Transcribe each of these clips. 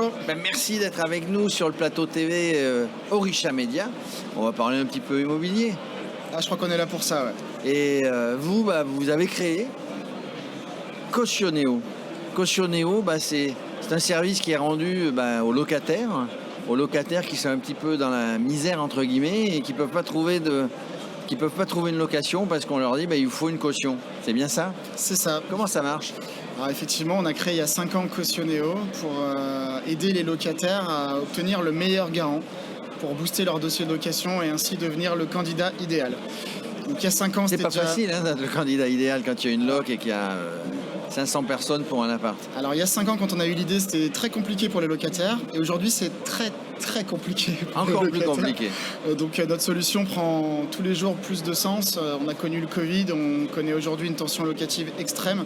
bonjour. Merci d'être avec nous sur le plateau TV Orisha Media. On va parler un petit peu immobilier. Ah, je crois qu'on est là pour ça, ouais. Et vous avez créé Cautioneo. Cautioneo, c'est un service qui est rendu aux locataires qui sont un petit peu dans la misère entre guillemets et qui peuvent pas trouver une location parce qu'on leur dit il vous faut une caution. C'est bien ça? C'est ça. Comment ça marche? Alors effectivement, on a créé il y a 5 ans Cautioneo pour aider les locataires à obtenir le meilleur garant pour booster leur dossier de location et ainsi devenir le candidat idéal. Donc il y a 5 ans, c'est pas facile d'être le candidat idéal quand il y a une loc et qu'il y a 500 personnes pour un appart. Alors il y a 5 ans, quand on a eu l'idée, c'était très compliqué pour les locataires et aujourd'hui c'est très compliqué pour encore les plus locataires. Compliqué. Donc notre solution prend tous les jours plus de sens. On a connu le Covid, on connaît aujourd'hui une tension locative extrême.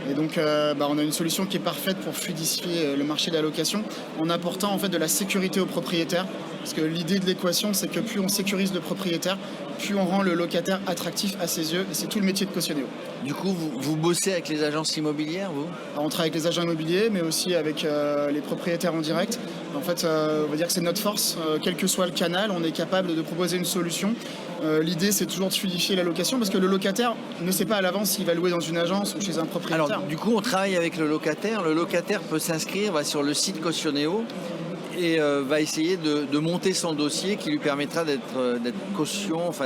Et donc on a une solution qui est parfaite pour fluidifier le marché de la location en apportant en fait de la sécurité aux propriétaires. Parce que l'idée de l'équation, c'est que plus on sécurise le propriétaire, plus on rend le locataire attractif à ses yeux. Et c'est tout le métier de Cautioneo. Du coup, vous bossez avec les agences immobilières, vous? Alors, on travaille avec les agents immobiliers, mais aussi avec les propriétaires en direct. En fait, on va dire que c'est notre force. Quel que soit le canal, on est capable de proposer une solution. L'idée, c'est toujours de fluidifier la location parce que le locataire ne sait pas à l'avance s'il va louer dans une agence ou chez un propriétaire. Alors, du coup, on travaille avec le locataire. Le locataire peut s'inscrire sur le site Cautioneo et va essayer de monter son dossier qui lui permettra d'être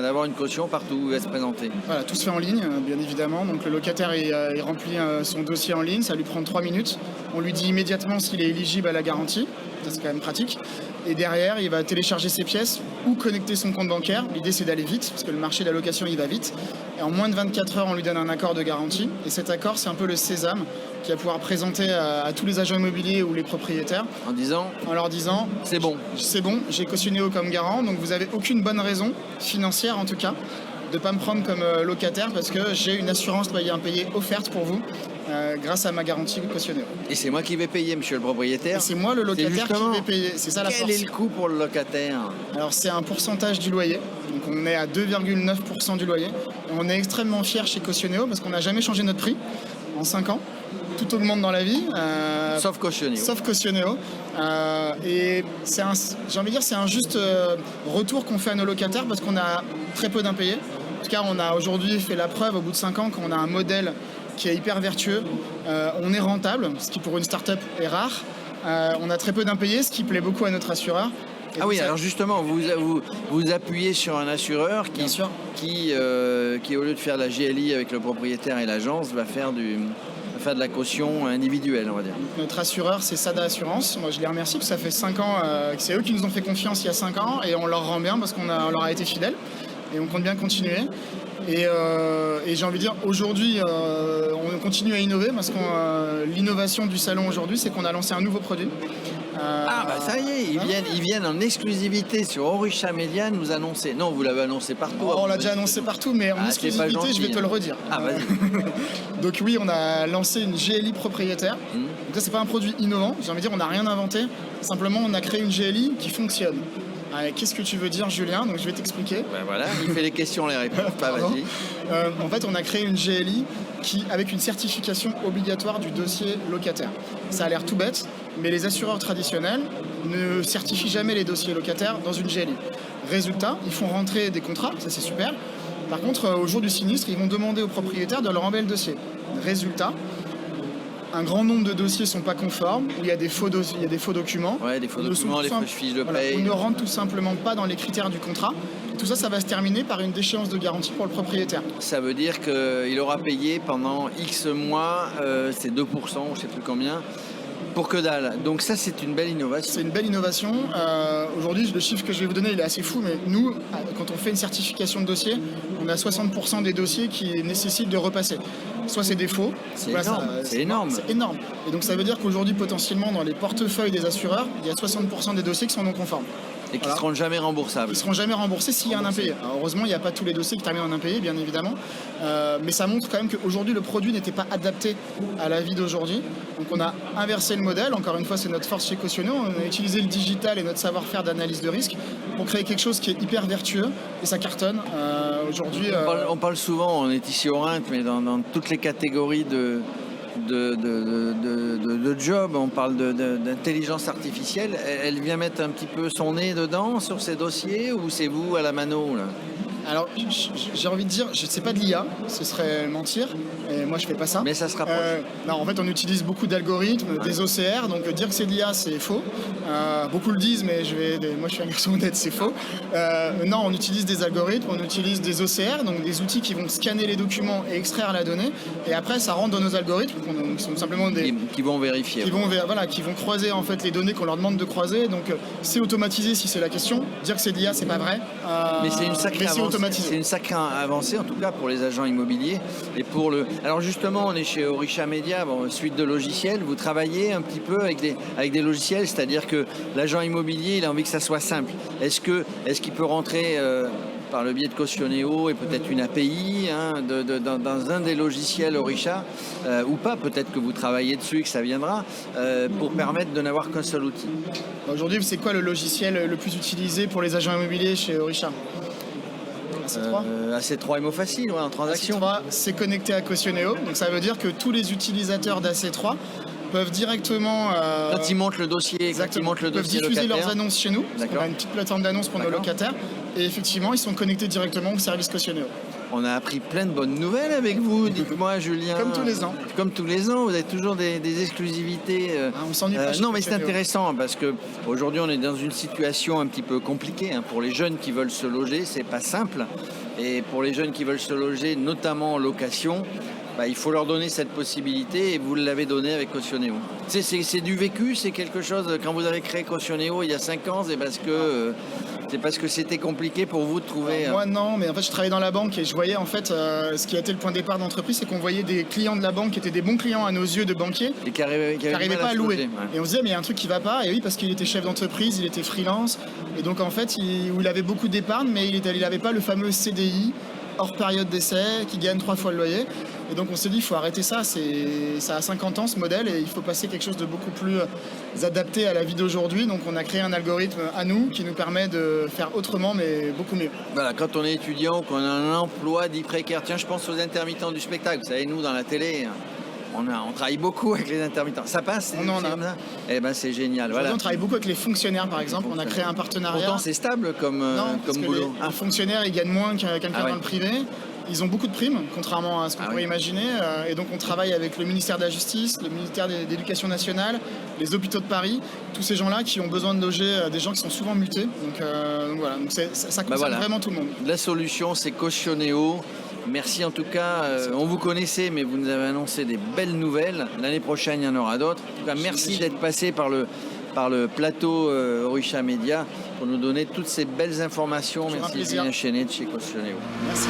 d'avoir une caution partout où il va se présenter. Voilà, tout se fait en ligne, bien évidemment. Donc le locataire il remplit son dossier en ligne, ça lui prend 3 minutes. On lui dit immédiatement s'il est éligible à la garantie. Ça, c'est quand même pratique. Et derrière, il va télécharger ses pièces ou connecter son compte bancaire. L'idée, c'est d'aller vite, parce que le marché de la location, il va vite. Et en moins de 24 heures, on lui donne un accord de garantie. Et cet accord, c'est un peu le sésame qui va pouvoir présenter à tous les agents immobiliers ou les propriétaires. En leur disant, c'est bon, j'ai Cautioneo comme garant, donc vous n'avez aucune bonne raison, financière en tout cas, de ne pas me prendre comme locataire parce que j'ai une assurance loyer impayé offerte pour vous grâce à ma garantie Cautioneo. Et c'est moi qui vais payer, monsieur le propriétaire. Et c'est moi le locataire qui vais payer. C'est ça la force. Quel est le coût pour le locataire? Alors c'est un pourcentage du loyer. Donc on est à 2,9% du loyer. Et on est extrêmement fiers chez Cautioneo parce qu'on n'a jamais changé notre prix en 5 ans. Tout augmente dans la vie. Sauf Cautioneo. Et c'est un juste retour qu'on fait à nos locataires parce qu'on a très peu d'impayés. En tout cas, on a aujourd'hui fait la preuve au bout de 5 ans qu'on a un modèle qui est hyper vertueux. On est rentable, ce qui pour une start-up est rare. On a très peu d'impayés, ce qui plaît beaucoup à notre assureur. Ah oui, alors justement, vous appuyez sur un assureur qui au lieu de faire la GLI avec le propriétaire et l'agence, va faire de la caution individuelle, on va dire. Notre assureur, c'est Sada Assurance. Moi, je les remercie parce que ça fait 5 ans que c'est eux qui nous ont fait confiance il y a 5 ans et on leur rend bien parce qu'on leur a été fidèles et on compte bien continuer. Et j'ai envie de dire, aujourd'hui, on continue à innover parce que l'innovation du salon aujourd'hui, c'est qu'on a lancé un nouveau produit. Ça y est, ils viennent en exclusivité sur Orisha Media nous annoncer. Non, vous l'avez annoncé partout. On l'a déjà annoncé partout, mais en exclusivité, gentil, je vais te le redire. Vas-y. Donc oui, on a lancé une GLI propriétaire. Donc ça, c'est pas un produit innovant. J'ai envie de dire, on n'a rien inventé. Simplement, on a créé une GLI qui fonctionne. Qu'est-ce que tu veux dire, Julien? Donc je vais t'expliquer. Voilà, il fait les questions, les réponses. Vas-y. En fait, on a créé une GLI avec une certification obligatoire du dossier locataire. Ça a l'air tout bête, mais les assureurs traditionnels ne certifient jamais les dossiers locataires dans une GLI. Résultat, ils font rentrer des contrats, ça c'est super. Par contre, au jour du sinistre, ils vont demander aux propriétaires de leur enlever le dossier. Résultat, un grand nombre de dossiers ne sont pas conformes, où il y a des faux documents. Ouais, des faux documents, des fausses fiches de paye. On ne rentre tout simplement pas dans les critères du contrat. Tout ça, ça va se terminer par une déchéance de garantie pour le propriétaire. Ça veut dire qu'il aura payé pendant X mois, c'est 2%, je ne sais plus combien, pour que dalle. Donc ça, c'est une belle innovation. C'est une belle innovation. Aujourd'hui, le chiffre que je vais vous donner, il est assez fou, mais nous, quand on fait une certification de dossier, on a 60% des dossiers qui nécessitent de repasser. Soit c'est des faux. C'est énorme. C'est énorme. Et donc ça veut dire qu'aujourd'hui, potentiellement, dans les portefeuilles des assureurs, il y a 60% des dossiers qui sont non conformes. Et qui ne seront jamais remboursables. Ils ne seront jamais remboursés s'il y a un impayé. Alors, heureusement, il n'y a pas tous les dossiers qui terminent en impayé, bien évidemment. Mais ça montre quand même qu'aujourd'hui, le produit n'était pas adapté à la vie d'aujourd'hui. Donc on a inversé le modèle. Encore une fois, c'est notre force chez Cautioneo. On a utilisé le digital et notre savoir-faire d'analyse de risque pour créer quelque chose qui est hyper vertueux. Et ça cartonne. Aujourd'hui, on parle souvent, on est ici au Rhin, mais dans toutes les catégories de job, on parle d'intelligence artificielle. Elle vient mettre un petit peu son nez dedans sur ces dossiers ou c'est vous à la mano là? Alors, j'ai envie de dire, je ne sais pas de l'IA, ce serait mentir, et moi je fais pas ça. Mais ça se rapproche. Non, en fait, on utilise beaucoup d'algorithmes, des OCR, donc dire que c'est de l'IA, c'est faux. Beaucoup le disent, mais moi je suis un garçon honnête, c'est faux. Non, on utilise des algorithmes, on utilise des OCR, donc des outils qui vont scanner les documents et extraire la donnée, et après ça rentre dans nos algorithmes, qui sont simplement des... Qui vont vérifier. Qui vont croiser en fait les données qu'on leur demande de croiser, donc c'est automatisé si c'est la question. Dire que c'est de l'IA, c'est pas vrai. Mais c'est une sacrée avancée. C'est une sacrée avancée en tout cas pour les agents immobiliers et pour le. Alors justement, on est chez Orisha Media, suite de logiciels. Vous travaillez un petit peu avec des logiciels, c'est-à-dire que l'agent immobilier, il a envie que ça soit simple. Est-ce qu'il peut rentrer par le biais de Cautioneo et peut-être une API dans un des logiciels Orisha ou pas, peut-être que vous travaillez dessus et que ça viendra pour permettre de n'avoir qu'un seul outil. Aujourd'hui, c'est quoi le logiciel le plus utilisé pour les agents immobiliers chez Orisha? AC3. AC3 MO Facile, en transaction. AC3, c'est connecté à Cautioneo, donc ça veut dire que tous les utilisateurs d'AC3 peuvent directement... quand ils montent le dossier, peuvent diffuser leurs annonces chez nous. On a une petite plateforme d'annonces pour nos locataires. Et effectivement, ils sont connectés directement au service Cautioneo. On a appris plein de bonnes nouvelles avec vous, dites-moi Julien. Comme tous les ans. Comme tous les ans, vous avez toujours des exclusivités. On s'ennuie pas chez non, mais c'est intéressant parce qu'aujourd'hui on est dans une situation un petit peu compliquée. Pour les jeunes qui veulent se loger, c'est pas simple. Et pour les jeunes qui veulent se loger, notamment en location, il faut leur donner cette possibilité et vous l'avez donné avec Cautioneo. C'est du vécu, c'est quelque chose, quand vous avez créé Cautioneo il y a 5 ans, c'est parce que c'était compliqué pour vous de trouver... Moi non, mais en fait je travaillais dans la banque et je voyais en fait ce qui a été le point de départ d'entreprise, c'est qu'on voyait des clients de la banque qui étaient des bons clients à nos yeux de banquiers et qui n'arrivaient pas à louer. Ouais. Et on se disait mais il y a un truc qui va pas, et oui parce qu'il était chef d'entreprise, il était freelance, et donc en fait il avait beaucoup d'épargne mais il n'avait pas le fameux CDI hors période d'essai qui gagne 3 fois le loyer. Et donc on s'est dit il faut arrêter ça, ça a 50 ans ce modèle et il faut passer quelque chose de beaucoup plus adapté à la vie d'aujourd'hui. Donc on a créé un algorithme à nous qui nous permet de faire autrement mais beaucoup mieux. Voilà, quand on est étudiant, qu'on a un emploi dit précaire, tiens je pense aux intermittents du spectacle, vous savez nous dans la télé... On travaille beaucoup avec les intermittents. Ça passe? On en a. Eh ben c'est génial. Voilà. On travaille beaucoup avec les fonctionnaires par exemple. On a créé un partenariat. Pourtant c'est stable comme boulot. Les fonctionnaires ils gagnent moins qu'un quelqu'un dans le privé. Ils ont beaucoup de primes, contrairement à ce qu'on pourrait imaginer. Et donc on travaille avec le ministère de la Justice, le ministère de l'Éducation nationale, les hôpitaux de Paris, tous ces gens-là qui ont besoin de loger des gens qui sont souvent mutés. Donc voilà, donc ça concerne vraiment tout le monde. La solution c'est Cautioneo. Merci en tout cas, on vous connaissait mais vous nous avez annoncé des belles nouvelles. L'année prochaine il y en aura d'autres. En tout cas merci d'être passé par le plateau Orisha Media pour nous donner toutes ces belles informations. Merci Julien Chenet de chez Cautioneo. Merci.